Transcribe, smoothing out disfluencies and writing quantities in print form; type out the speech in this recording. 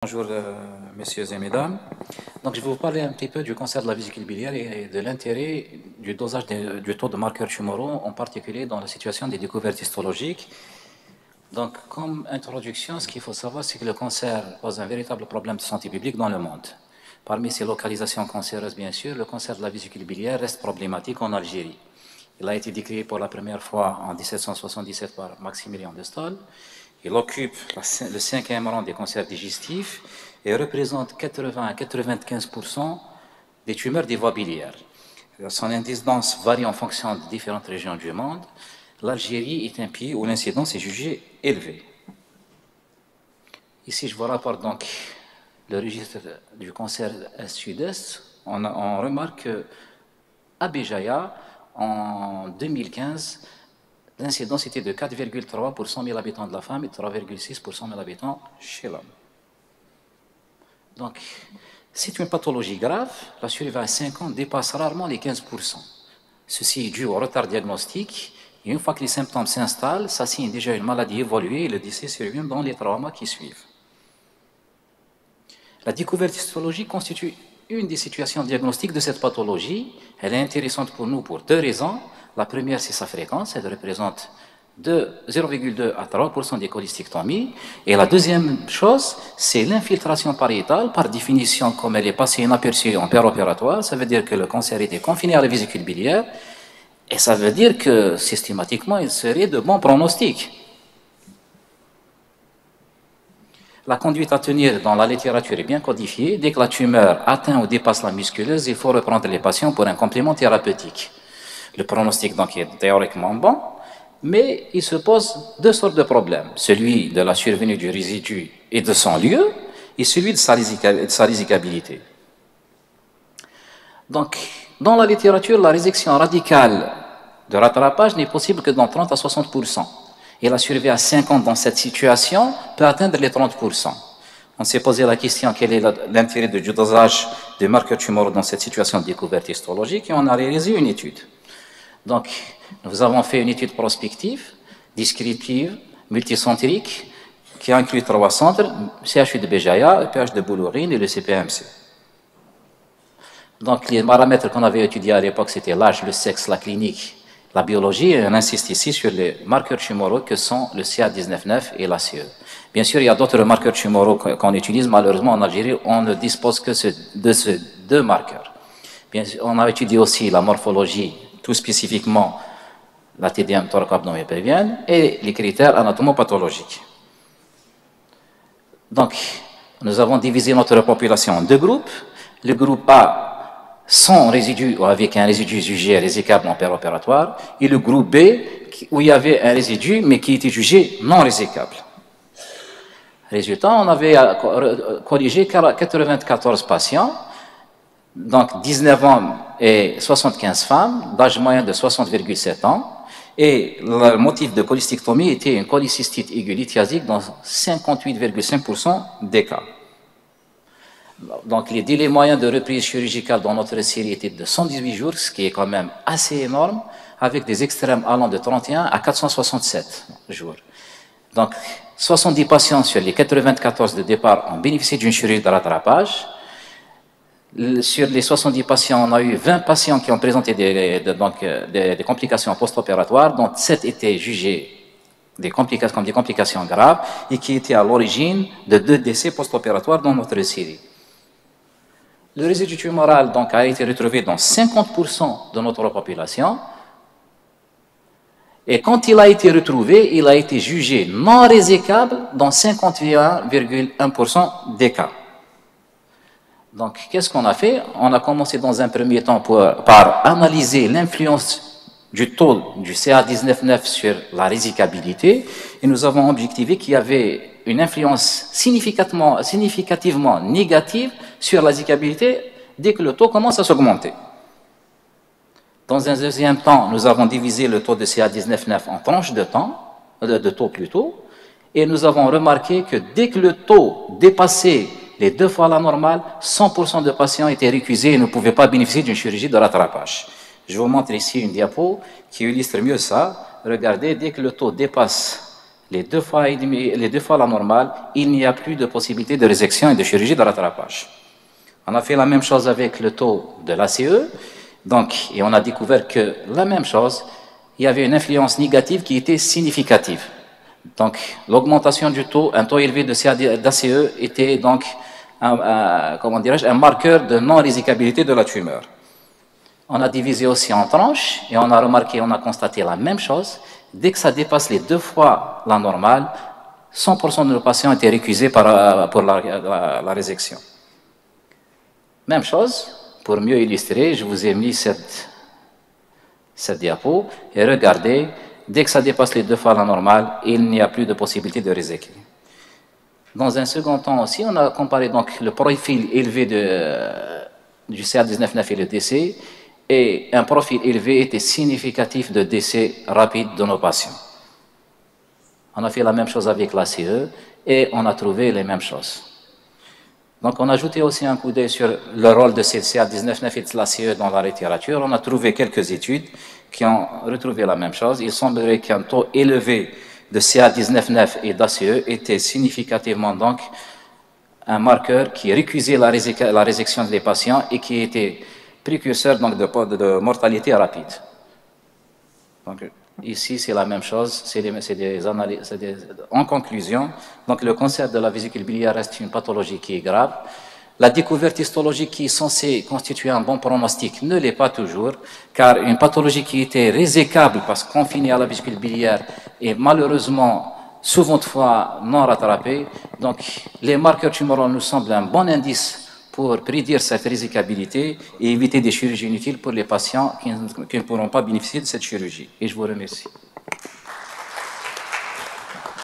Bonjour messieurs et mesdames. Donc je vais vous parler un petit peu du cancer de la vésicule biliaire et de l'intérêt du dosage du taux de marqueurs tumoraux, en particulier dans la situation des découvertes histologiques. Donc comme introduction, ce qu'il faut savoir, c'est que le cancer pose un véritable problème de santé publique dans le monde. Parmi ces localisations cancéreuses, bien sûr, le cancer de la vésicule biliaire reste problématique en Algérie. Il a été décrit pour la première fois en 1777 par Maximilien de Staël. Il occupe le 5e rang des cancers digestifs et représente 80 à 95% des tumeurs des voies biliaires. Son incidence varie en fonction de différentes régions du monde. L'Algérie est un pays où l'incidence est jugée élevée. Ici, je vous rapporte donc le registre du cancer Est-Sud-Est. On remarque qu'à Béjaïa, en 2015, l'incidence était de 4,3 pour 100 000 habitants de la femme et 3,6 pour 100 000 habitants chez l'homme. Donc, c'est une pathologie grave. La survie à 5 ans dépasse rarement les 15%. Ceci est dû au retard diagnostique. Et une fois que les symptômes s'installent, ça signe déjà une maladie évoluée et le décès survient dans les 3 mois qui suivent. La découverte histologique constitue une des situations diagnostiques de cette pathologie. Elle est intéressante pour nous pour 2 raisons. La première, c'est sa fréquence. Elle représente 0,2 à 3% des cholecystectomies. Et la deuxième chose, c'est l'infiltration pariétale. Par définition, comme elle est passée inaperçue en péropératoire, ça veut dire que le cancer était confiné à la vésicule biliaire. Et ça veut dire que, systématiquement, il serait de bon pronostic. La conduite à tenir dans la littérature est bien codifiée. Dès que la tumeur atteint ou dépasse la musculeuse, il faut reprendre les patients pour un complément thérapeutique. Le pronostic donc est théoriquement bon, mais il se pose 2 sortes de problèmes. Celui de la survenue du résidu et de son lieu, et celui de sa résicabilité. Donc, dans la littérature, la résection radicale de rattrapage n'est possible que dans 30 à 60%. Et la survie à 5 ans dans cette situation peut atteindre les 30%. On s'est posé la question quel est l'intérêt du dosage des marqueurs tumoraux dans cette situation de découverte histologique et on a réalisé une étude. Donc, nous avons fait une étude prospective, descriptive, multicentrique, qui inclut 3 centres, CHU de Béjaïa, EPH de Boulourine et le CPMC. Donc, les paramètres qu'on avait étudiés à l'époque, c'était l'âge, le sexe, la clinique, la biologie, et on insiste ici sur les marqueurs tumoraux que sont le CA19-9 et l'ACE. Bien sûr, il y a d'autres marqueurs tumoraux qu'on utilise. Malheureusement, en Algérie, on ne dispose que de ces 2 marqueurs. Bien sûr, on a étudié aussi la morphologie, tout spécifiquement la TDM thoraco-abdominopelvienne et les critères anatomopathologiques. Donc, nous avons divisé notre population en 2 groupes. Le groupe A, sans résidu ou avec un résidu jugé résicable en péropératoire, et le groupe B, où il y avait un résidu mais qui était jugé non résicable. Résultat, on avait corrigé 94 patients, donc 19 hommes et 75 femmes, d'âge moyen de 60,7 ans, et le motif de cholecystectomie était une cholécystite aiguë lithiasique dans 58,5% des cas. Donc les délais moyens de reprise chirurgicale dans notre série étaient de 118 jours, ce qui est quand même assez énorme, avec des extrêmes allant de 31 à 467 jours. Donc 70 patients sur les 94 de départ ont bénéficié d'une chirurgie de rattrapage. Sur les 70 patients, on a eu 20 patients qui ont présenté des complications post-opératoires, dont 7 étaient jugés comme des complications graves et qui étaient à l'origine de 2 décès post-opératoires dans notre série. Le résidu tumoral donc, a été retrouvé dans 50% de notre population. Et quand il a été retrouvé, il a été jugé non résicable dans 51,1% des cas. Donc, qu'est-ce qu'on a fait? On a commencé dans un premier temps par analyser l'influence du taux du CA19-9 sur la résicabilité et nous avons objectivé qu'il y avait une influence significativement négative sur la résicabilité dès que le taux commence à s'augmenter. Dans un deuxième temps, nous avons divisé le taux de CA19-9 en tranches de taux plutôt, et nous avons remarqué que dès que le taux dépassait les 2 fois la normale, 100% de patients étaient récusés et ne pouvaient pas bénéficier d'une chirurgie de rattrapage. Je vous montre ici une diapo qui illustre mieux ça. Regardez, dès que le taux dépasse les 2 fois la normale, il n'y a plus de possibilité de résection et de chirurgie de rattrapage. On a fait la même chose avec le taux de l'ACE, donc, et on a découvert que la même chose, il y avait une influence négative qui était significative. Donc, l'augmentation du taux, un taux élevé d'ACE était donc un marqueur de non-résicabilité de la tumeur. On a divisé aussi en tranches et on a remarqué, on a constaté la même chose. Dès que ça dépasse les 2 fois la normale, 100% de nos patients étaient récusés pour la résection. Même chose, pour mieux illustrer, je vous ai mis cette diapo et regardez, dès que ça dépasse les 2 fois la normale, il n'y a plus de possibilité de réséquer. Dans un second temps aussi, on a comparé donc le profil élevé du CA19-9 et le décès, et un profil élevé était significatif de décès rapide de nos patients. On a fait la même chose avec l'ACE et on a trouvé les mêmes choses. Donc on a ajouté aussi un coup d'œil sur le rôle de ces CA19-9 et de l'ACE dans la littérature. On a trouvé quelques études qui ont retrouvé la même chose. Il semblerait qu'un taux élevé de CA19-9 et d'ACE était significativement donc un marqueur qui récusait la résection des patients et qui était précurseur donc de mortalité rapide. Donc, ici, c'est la même chose, des analyses. En conclusion, donc, le cancer de la vésicule biliaire reste une pathologie qui est grave. La découverte histologique qui est censée constituer un bon pronostic ne l'est pas toujours, car une pathologie qui était résécable parce que confinée à la vésicule biliaire est malheureusement souvent de fois non rattrapée. Donc, les marqueurs tumoraux nous semblent un bon indice pour prédire cette résicabilité et éviter des chirurgies inutiles pour les patients qui ne pourront pas bénéficier de cette chirurgie. Et je vous remercie.